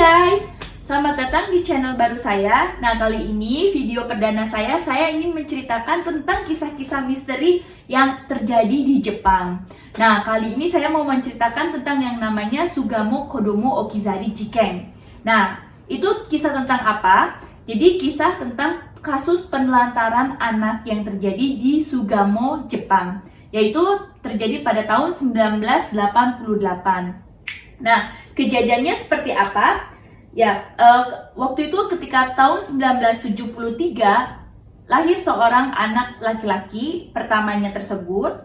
guys, selamat datang di channel baru saya. Nah, kali ini video perdana saya ingin menceritakan tentang kisah-kisah misteri yang terjadi di Jepang. Nah, kali ini saya mau menceritakan tentang yang namanya Sugamo Kodomo Okizari Jiken. Nah, itu kisah tentang apa? Jadi kisah tentang kasus penelantaran anak yang terjadi di Sugamo, Jepang, yaitu terjadi pada tahun 1988. Nah, kejadiannya seperti apa? Ya, waktu itu ketika tahun 1973 lahir seorang anak laki-laki pertamanya tersebut.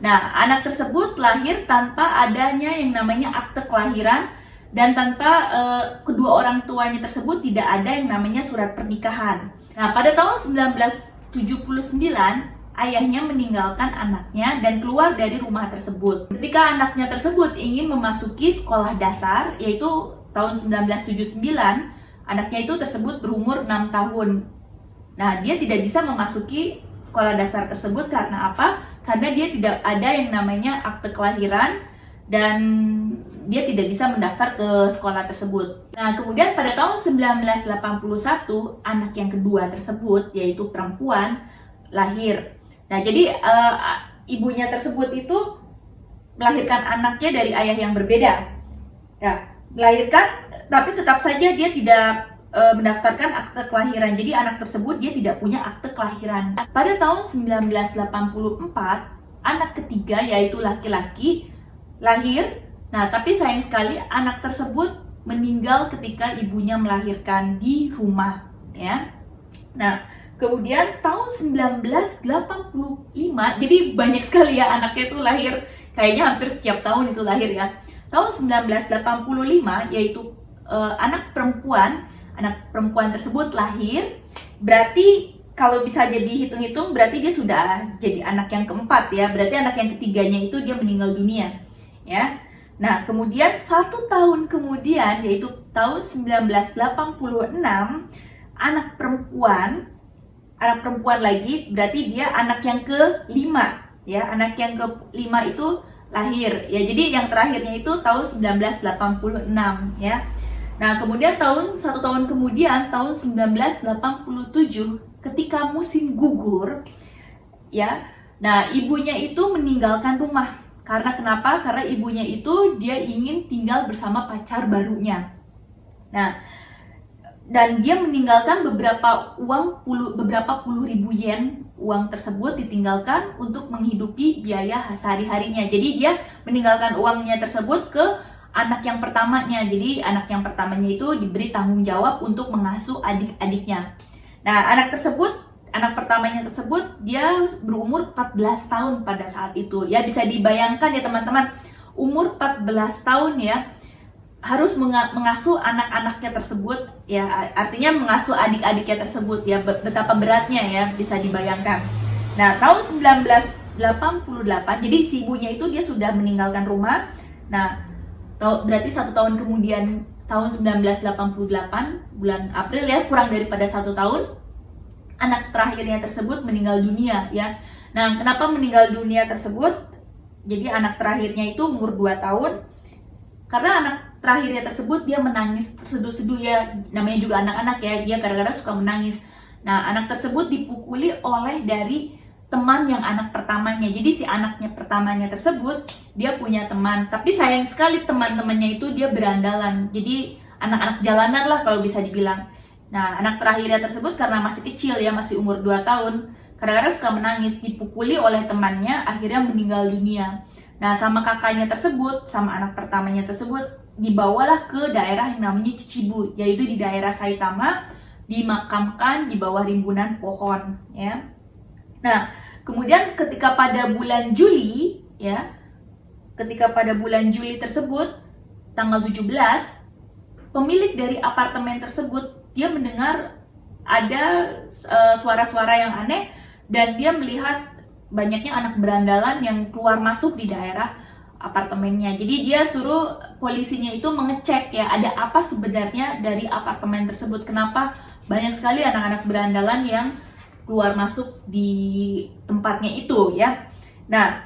Nah, anak tersebut lahir tanpa adanya yang namanya akte kelahiran dan tanpa kedua orang tuanya tersebut tidak ada yang namanya surat pernikahan. Nah, pada tahun 1979 ayahnya meninggalkan anaknya dan keluar dari rumah tersebut. Ketika anaknya tersebut ingin memasuki sekolah dasar, yaitu tahun 1979, anaknya itu tersebut berumur 6 tahun. Nah, dia tidak bisa memasuki sekolah dasar tersebut karena apa? Karena dia tidak ada yang namanya akte kelahiran dan dia tidak bisa mendaftar ke sekolah tersebut. Nah, kemudian pada tahun 1981, anak yang kedua tersebut, yaitu perempuan, lahir. Nah, jadi ibunya tersebut itu melahirkan anaknya dari ayah yang berbeda. Ya, melahirkan, tapi tetap saja dia tidak mendaftarkan akte kelahiran. Jadi anak tersebut dia tidak punya akte kelahiran. Pada tahun 1984, anak ketiga yaitu laki-laki lahir. Nah, tapi sayang sekali anak tersebut meninggal ketika ibunya melahirkan di rumah, ya. Nah, kemudian tahun 1985, jadi banyak sekali ya anaknya itu lahir, kayaknya hampir setiap tahun itu lahir ya. Tahun 1985, yaitu anak perempuan tersebut lahir, berarti kalau bisa jadi hitung-hitung, berarti dia sudah jadi anak yang keempat ya, berarti anak yang ketiganya itu dia meninggal dunia, ya. Nah, kemudian 1 tahun kemudian, yaitu tahun 1986, anak perempuan lagi, berarti dia anak yang kelima, ya, anak yang kelima itu lahir, ya. Jadi yang terakhirnya itu tahun 1986, ya. Nah, kemudian 1 tahun kemudian, tahun 1987, ketika musim gugur, ya. Nah, ibunya itu meninggalkan rumah. Karena kenapa? Karena ibunya itu dia ingin tinggal bersama pacar barunya. Nah, dan dia meninggalkan beberapa puluh ribu yen uang tersebut ditinggalkan untuk menghidupi biaya sehari-harinya. Jadi dia meninggalkan uangnya tersebut ke anak yang pertamanya. Jadi anak yang pertamanya itu diberi tanggung jawab untuk mengasuh adik-adiknya. Nah, anak pertamanya tersebut dia berumur 14 tahun pada saat itu. Ya, bisa dibayangkan ya teman-teman, umur 14 tahun ya, harus mengasuh anak-anaknya tersebut, ya, artinya mengasuh adik-adiknya tersebut, ya, betapa beratnya ya, bisa dibayangkan. Nah, tahun 1988, jadi si ibunya itu dia sudah meninggalkan rumah. Nah, berarti 1 tahun kemudian, tahun 1988, bulan April ya, kurang daripada 1 tahun, anak terakhirnya tersebut meninggal dunia, ya. Nah, kenapa meninggal dunia tersebut? Jadi anak terakhirnya itu umur 2 tahun. Karena anak terakhirnya tersebut dia menangis terseduh-seduh, ya, namanya juga anak-anak ya, dia kadang-kadang suka menangis. Nah, anak tersebut dipukuli oleh dari teman yang anak pertamanya. Jadi si anaknya pertamanya tersebut dia punya teman, tapi sayang sekali teman-temannya itu dia berandalan. Jadi anak-anak jalanan lah kalau bisa dibilang. Nah, anak terakhirnya tersebut karena masih kecil ya, masih umur 2 tahun, kadang-kadang suka menangis, dipukuli oleh temannya, akhirnya meninggal dunia. Nah, sama kakaknya tersebut, sama anak pertamanya tersebut, dibawalah ke daerah yang namanya Chichibu, yaitu di daerah Saitama, dimakamkan di bawah rimbunan pohon, ya. Nah, kemudian ketika pada bulan Juli, ya, tersebut, tanggal 17, pemilik dari apartemen tersebut, dia mendengar ada suara-suara yang aneh dan dia melihat banyaknya anak berandalan yang keluar masuk di daerah apartemennya. Jadi dia suruh polisinya itu mengecek ya, ada apa sebenarnya dari apartemen tersebut. Kenapa banyak sekali anak-anak berandalan yang keluar masuk di tempatnya itu, ya. Nah,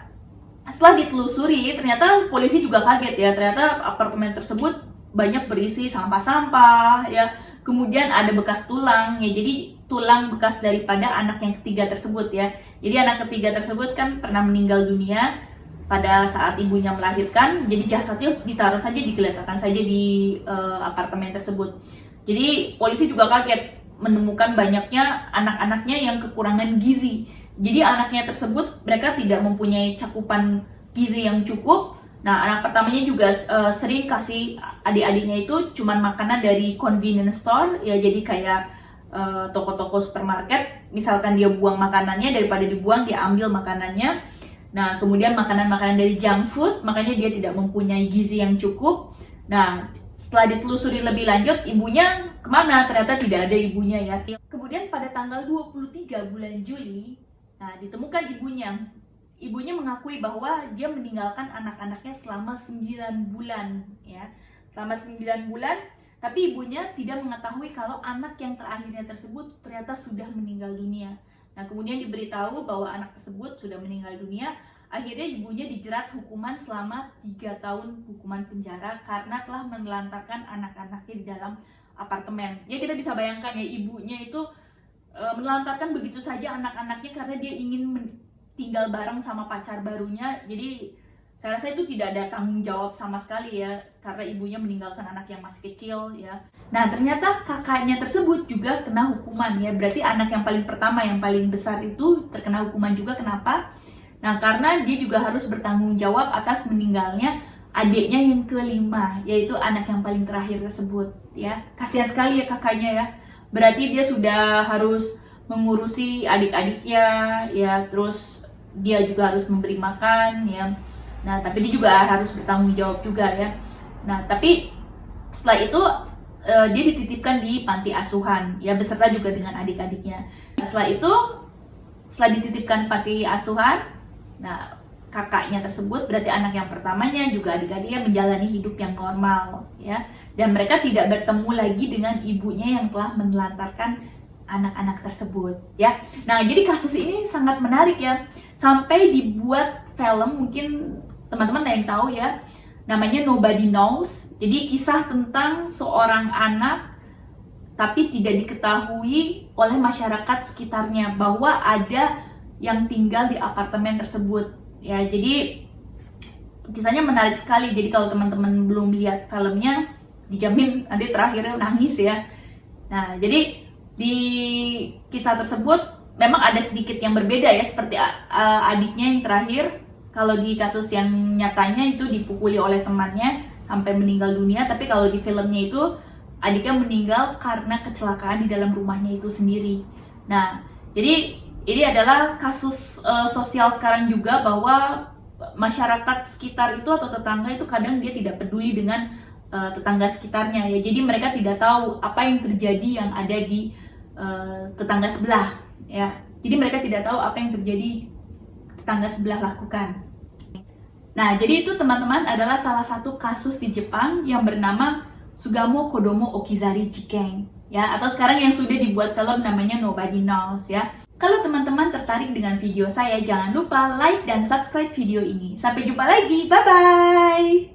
setelah ditelusuri, ternyata polisi juga kaget ya, ternyata apartemen tersebut banyak berisi sampah-sampah ya. Kemudian ada bekas tulang ya, jadi tulang bekas daripada anak yang ketiga tersebut ya. Jadi anak ketiga tersebut kan pernah meninggal dunia pada saat ibunya melahirkan, jadi jasadnya ditaruh saja, digeletakkan saja di apartemen tersebut. Jadi polisi juga kaget menemukan banyaknya anak-anaknya yang kekurangan gizi. Jadi anaknya tersebut mereka tidak mempunyai cakupan gizi yang cukup. Nah, anak pertamanya juga sering kasih adik-adiknya itu cuman makanan dari convenience store ya, jadi kayak toko-toko supermarket. Misalkan dia buang makanannya, daripada dibuang dia ambil makanannya. Nah, kemudian makanan-makanan dari junk food, makanya dia tidak mempunyai gizi yang cukup. Nah, setelah ditelusuri lebih lanjut, ibunya kemana? Ternyata tidak ada ibunya ya. Kemudian pada tanggal 23 bulan Juli, nah ditemukan ibunya. Ibunya mengakui bahwa dia meninggalkan anak-anaknya selama 9 bulan ya. Selama 9 bulan, tapi ibunya tidak mengetahui kalau anak yang terakhirnya tersebut ternyata sudah meninggal dunia. Nah, kemudian diberitahu bahwa anak tersebut sudah meninggal dunia. Akhirnya ibunya dijerat hukuman selama 3 tahun hukuman penjara karena telah menelantarkan anak-anaknya di dalam apartemen. Ya, kita bisa bayangkan ya, ibunya itu menelantarkan begitu saja anak-anaknya karena dia ingin tinggal bareng sama pacar barunya. Jadi saya rasa itu tidak ada tanggung jawab sama sekali ya, karena ibunya meninggalkan anak yang masih kecil ya. Nah, ternyata kakaknya tersebut juga kena hukuman ya. Berarti anak yang paling pertama, yang paling besar itu terkena hukuman juga. Kenapa? Nah, karena dia juga harus bertanggung jawab atas meninggalnya adiknya yang kelima, yaitu anak yang paling terakhir tersebut ya. Kasihan sekali ya kakaknya ya. Berarti dia sudah harus mengurusi adik-adiknya ya, terus dia juga harus memberi makan ya. Nah, tapi dia juga harus bertanggung jawab juga ya. Nah, tapi setelah itu dia dititipkan di panti asuhan ya, beserta juga dengan adik-adiknya. Setelah itu, setelah dititipkan panti asuhan, nah kakaknya tersebut, berarti anak yang pertamanya juga adik-adiknya menjalani hidup yang normal ya. Dan mereka tidak bertemu lagi dengan ibunya yang telah menelantarkan anak-anak tersebut ya. Nah, jadi kasus ini sangat menarik ya, sampai dibuat film, mungkin teman-teman ada yang tahu ya, namanya Nobody Knows. Jadi kisah tentang seorang anak tapi tidak diketahui oleh masyarakat sekitarnya bahwa ada yang tinggal di apartemen tersebut ya. Jadi kisahnya menarik sekali. Jadi kalau teman-teman belum lihat filmnya, dijamin nanti terakhirnya nangis ya. Nah, jadi di kisah tersebut memang ada sedikit yang berbeda ya, seperti adiknya yang terakhir. Kalau di kasus yang nyatanya itu dipukuli oleh temannya sampai meninggal dunia, tapi kalau di filmnya itu adiknya meninggal karena kecelakaan di dalam rumahnya itu sendiri. Nah, jadi ini adalah kasus sosial sekarang juga, bahwa masyarakat sekitar itu atau tetangga itu kadang dia tidak peduli dengan tetangga sekitarnya ya. Jadi mereka tidak tahu apa yang terjadi yang ada di tetangga sebelah ya. Jadi mereka tidak tahu apa yang terjadi tetangga sebelah lakukan. Nah, jadi itu teman-teman adalah salah satu kasus di Jepang yang bernama Sugamo Kodomo Okizari Jiken ya, atau sekarang yang sudah dibuat film namanya Nobody Knows ya. Kalau teman-teman tertarik dengan video saya, jangan lupa like dan subscribe video ini. Sampai jumpa lagi, bye-bye!